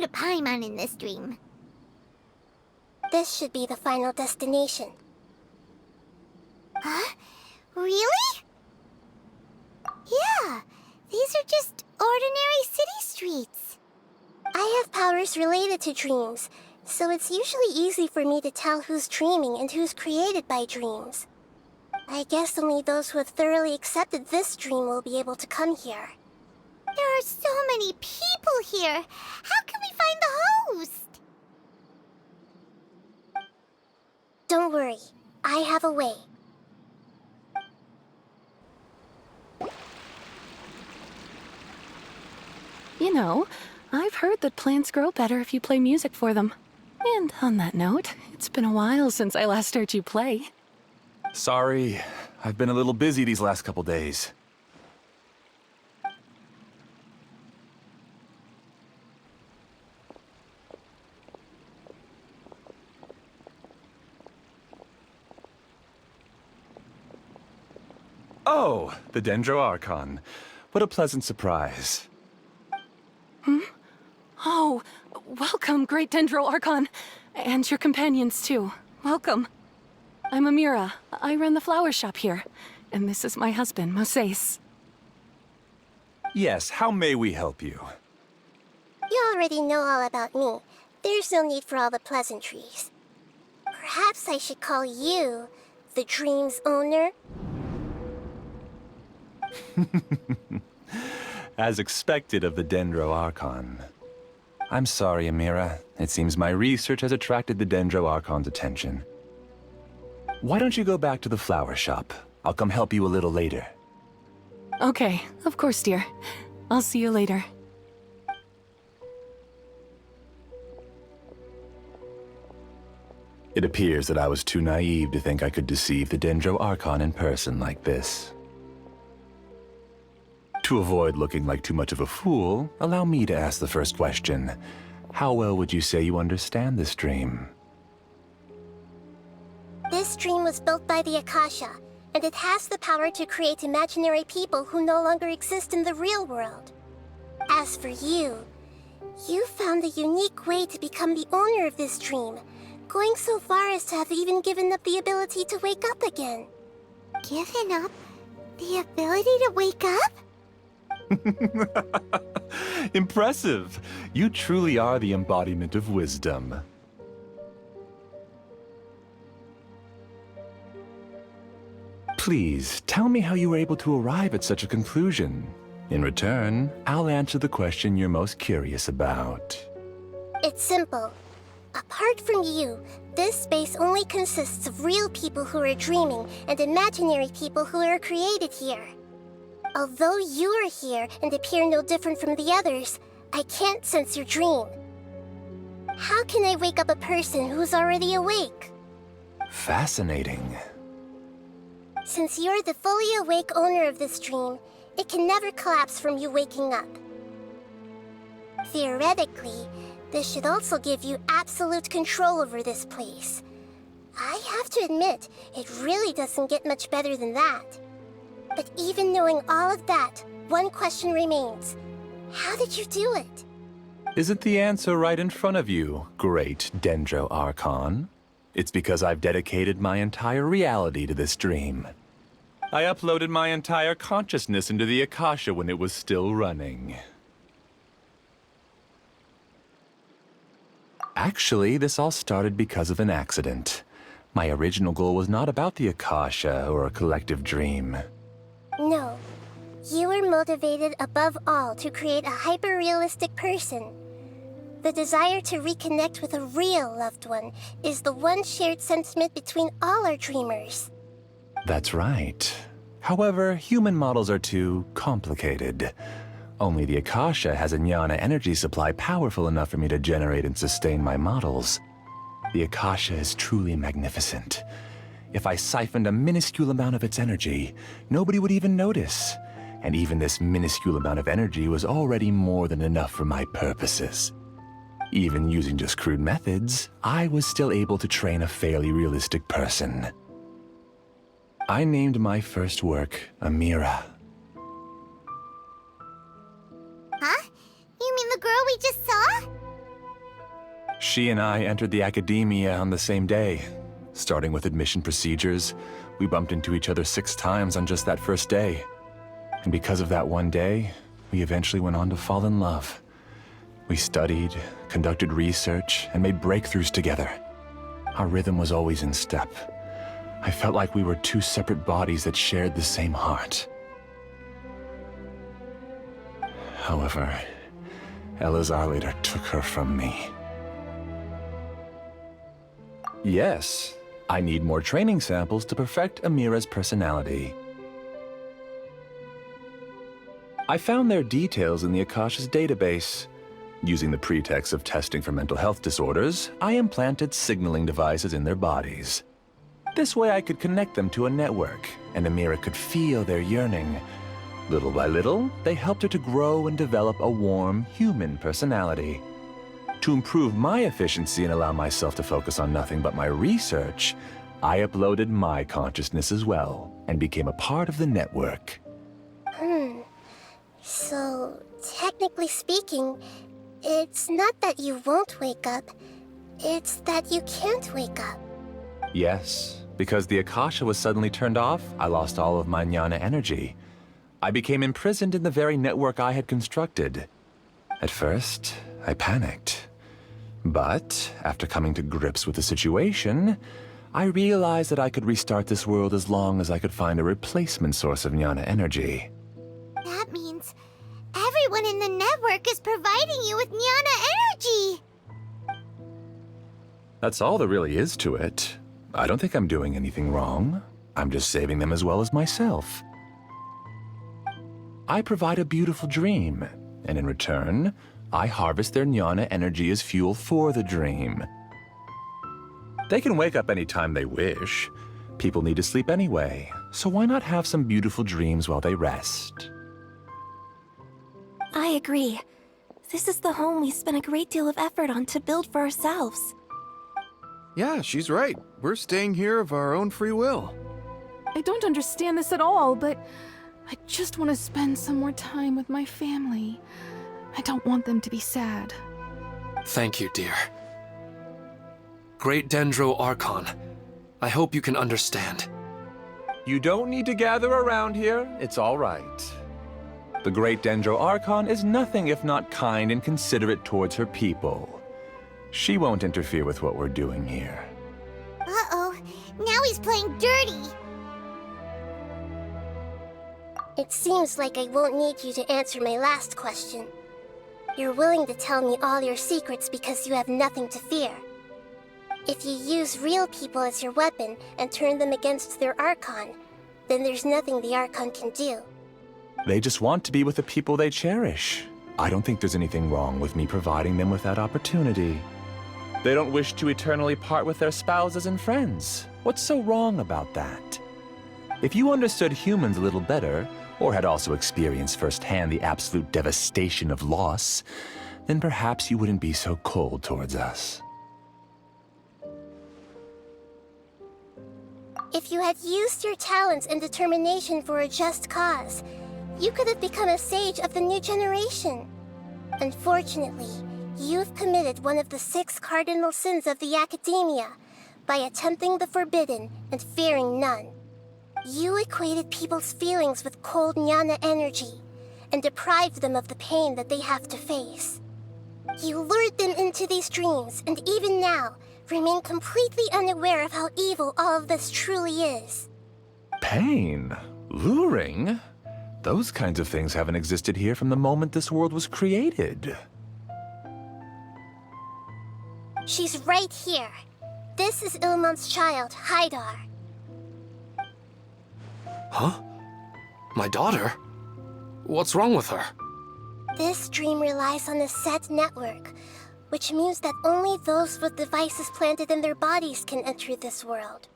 the Paimon in this dream. This should be the final destination. Huh? Really? Yeah, these are just ordinary city streets. I have powers related to dreams, so it's usually easy for me to tell who's dreaming and who's created by dreams. I guess only those who have thoroughly accepted this dream will be able to come here. There are so many people here. How can we find the host? Don't worry, I have a way. You know, I've heard that plants grow better if you play music for them. And on that note, it's been a while since I last heard you play. Sorry, I've been a little busy these last couple days. Oh, the Dendro Archon. What a pleasant surprise. Oh, welcome, Great Dendro Archon. And your companions, too. Welcome. I'm Amira. I run the flower shop here. And this is my husband, Moses. Yes, how may we help you? You already know all about me. There's no need for all the pleasantries. Perhaps I should call you the dream's owner? As expected of the Dendro Archon. I'm sorry, Amira. It seems my research has attracted the Dendro Archon's attention. Why don't you go back to the flower shop? I'll come help you a little later. Okay, of course, dear. I'll see you later. It appears that I was too naive to think I could deceive the Dendro Archon in person like this. To avoid looking like too much of a fool, allow me to ask the first question. How well would you say you understand this dream? This dream was built by the Akasha, and it has the power to create imaginary people who no longer exist in the real world. As for you, you found a unique way to become the owner of this dream, going so far as to have even given up the ability to wake up again. Given up the ability to wake up? Impressive! You truly are the embodiment of wisdom. Please, tell me how you were able to arrive at such a conclusion. In return, I'll answer the question you're most curious about. It's simple. Apart from you, this space only consists of real people who are dreaming and imaginary people who are created here. Although you are here and appear no different from the others, I can't sense your dream. How can I wake up a person who's already awake? Fascinating. Since you're the fully awake owner of this dream, it can never collapse from you waking up. Theoretically, this should also give you absolute control over this place. I have to admit, it really doesn't get much better than that. But even knowing all of that, one question remains. How did you do it? Isn't the answer right in front of you, Great Dendro Archon? It's because I've dedicated my entire reality to this dream. I uploaded my entire consciousness into the Akasha when it was still running. Actually, this all started because of an accident. My original goal was not about the Akasha or a collective dream. No. You were motivated above all to create a hyper-realistic person. The desire to reconnect with a real loved one is the one shared sentiment between all our dreamers. That's right. However, human models are too complicated. Only the Akasha has a jnana energy supply powerful enough for me to generate and sustain my models. The Akasha is truly magnificent. If I siphoned a minuscule amount of its energy, nobody would even notice. And even this minuscule amount of energy was already more than enough for my purposes. Even using just crude methods, I was still able to train a fairly realistic person. I named my first work Amira. Huh? You mean the girl we just saw? She and I entered the academia on the same day. Starting with admission procedures, we bumped into each other 6 times on just that first day. And because of that one day, we eventually went on to fall in love. We studied, conducted research, and made breakthroughs together. Our rhythm was always in step. I felt like we were 2 separate bodies that shared the same heart. However, Elazar later took her from me. Yes, I need more training samples to perfect Amira's personality. I found their details in the Akasha's database. Using the pretext of testing for mental health disorders, I implanted signaling devices in their bodies. This way I could connect them to a network, and Amira could feel their yearning. Little by little, they helped her to grow and develop a warm, human personality. To improve my efficiency and allow myself to focus on nothing but my research, I uploaded my consciousness as well, and became a part of the network. So, technically speaking, it's not that you won't wake up, it's that you can't wake up. Yes, because the Akasha was suddenly turned off, I lost all of my jnana energy. I became imprisoned in the very network I had constructed. At first, I panicked. But, after coming to grips with the situation, I realized that I could restart this world as long as I could find a replacement source of jnana energy. That means everyone in the network is providing you with jnana energy! That's all there really is to it. I don't think I'm doing anything wrong. I'm just saving them as well as myself. I provide a beautiful dream, and in return, I harvest their jnana energy as fuel for the dream. They can wake up any time they wish. People need to sleep anyway, so why not have some beautiful dreams while they rest? I agree. This is the home we spent a great deal of effort on to build for ourselves. Yeah, she's right. We're staying here of our own free will. I don't understand this at all, but I just want to spend some more time with my family. I don't want them to be sad. Thank you, dear. Great Dendro Archon, I hope you can understand. You don't need to gather around here. It's all right. The Great Dendro Archon is nothing if not kind and considerate towards her people. She won't interfere with what we're doing here. Uh-oh, now he's playing dirty! It seems like I won't need you to answer my last question. You're willing to tell me all your secrets because you have nothing to fear. If you use real people as your weapon and turn them against their Archon, then there's nothing the Archon can do. They just want to be with the people they cherish. I don't think there's anything wrong with me providing them with that opportunity. They don't wish to eternally part with their spouses and friends. What's so wrong about that? If you understood humans a little better, or had also experienced firsthand the absolute devastation of loss, then perhaps you wouldn't be so cold towards us. If you had used your talents and determination for a just cause, you could have become a sage of the new generation. Unfortunately, you've committed one of the 6 cardinal sins of the Academia by attempting the forbidden and fearing none. You equated people's feelings with cold jnana energy and deprived them of the pain that they have to face. You lured them into these dreams and even now remain completely unaware of how evil all of this truly is. Pain? Luring? Those kinds of things haven't existed here from the moment this world was created. She's right here. This is Ilmon's child, Haidar. Huh? My daughter? What's wrong with her? This dream relies on a set network, which means that only those with devices planted in their bodies can enter this world.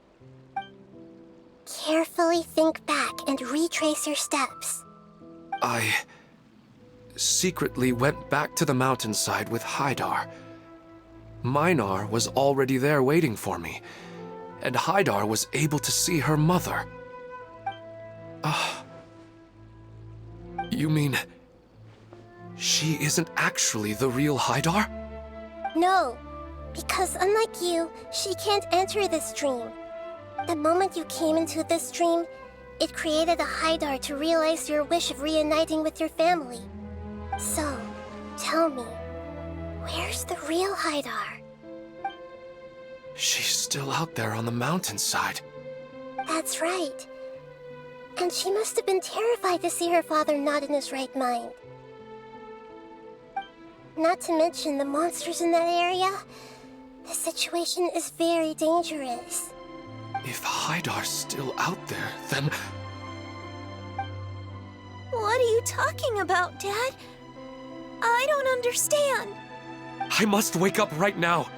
Carefully think back and retrace your steps. I secretly went back to the mountainside with Haidar. Minar was already there waiting for me, and Haidar was able to see her mother. You mean she isn't actually the real Haidar? No, Because unlike you, she can't enter this dream. The moment you came into this dream, it created a Haidar to realize your wish of reuniting with your family. So, tell me, where's the real Haidar? She's still out there on the mountainside. That's right. And she must have been terrified to see her father not in his right mind. Not to mention the monsters in that area. The situation is very dangerous. If Haidar's still out there, then... What are you talking about, Dad? I don't understand. I must wake up right now.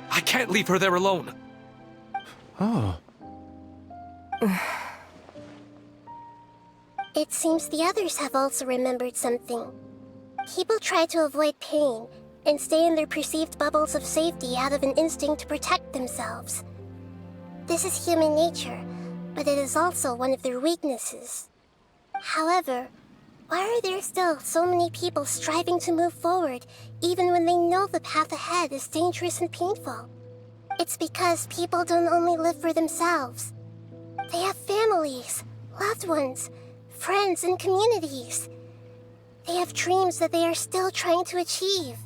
I can't leave her there alone. Oh. It seems the others have also remembered something. People try to avoid pain and stay in their perceived bubbles of safety out of an instinct to protect themselves. This is human nature, but it is also one of their weaknesses. However, why are there still so many people striving to move forward even when they know the path ahead is dangerous and painful? It's because people don't only live for themselves. They have families, loved ones, friends, and communities. They have dreams that they are still trying to achieve.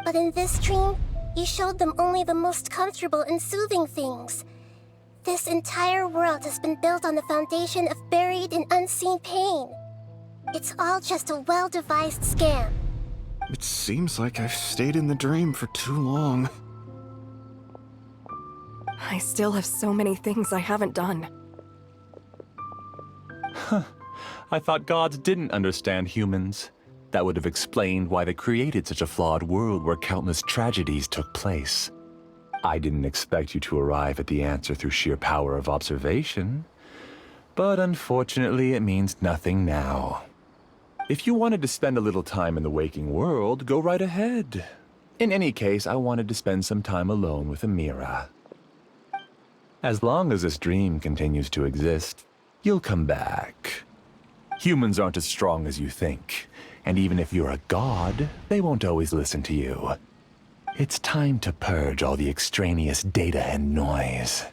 But in this dream, you showed them only the most comfortable and soothing things. This entire world has been built on the foundation of buried and unseen pain. It's all just a well-devised scam. It seems like I've stayed in the dream for too long. I still have so many things I haven't done. I thought gods didn't understand humans. That would have explained why they created such a flawed world where countless tragedies took place. I didn't expect you to arrive at the answer through sheer power of observation. But unfortunately, it means nothing now. If you wanted to spend a little time in the waking world, go right ahead. In any case, I wanted to spend some time alone with Amira. As long as this dream continues to exist, you'll come back. Humans aren't as strong as you think, and even if you're a god, they won't always listen to you. It's time to purge all the extraneous data and noise.